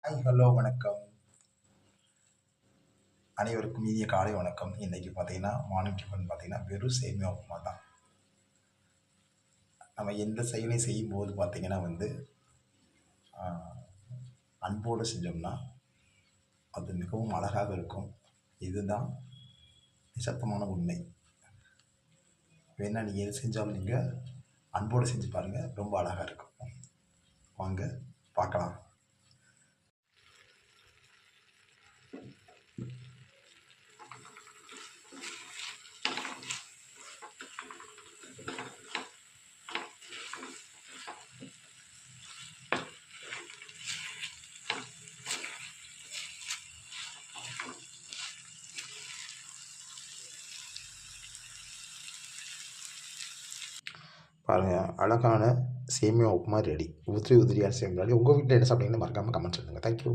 Hi hello வணக்கம். அனைவருக்கும் இனிய காலை வணக்கம். இன்றைக்கி பார்த்தீங்கன்னா மார்னிங் டிஃபன் பார்த்தீங்கன்னா வெறும் சேமியா உப்புமா தான். நம்ம எந்த செயலையும் செய்யும்போது பார்த்தீங்கன்னா அன்போடு செஞ்சோம்னா அது மிகவும் அழகாக இருக்கும். இதுதான் நிசப்தமான உண்மை. வேணா நீங்கள் எது செஞ்சாலும் நீங்கள் அன்போடு செஞ்சு பாருங்கள், ரொம்ப அழகாக இருக்கும். வாங்க பார்க்கலாம். பாருங்கள், அழகான சேமியா உப்புமா ரெடி. உதிரி உதிரியாக சேமியா ரெடி. உங்கள் வீட்டில் என்ன சாப்பிட்டீங்கன்னு மறக்காமல் கமெண்ட் சொல்லுங்கள். தேங்க்யூ.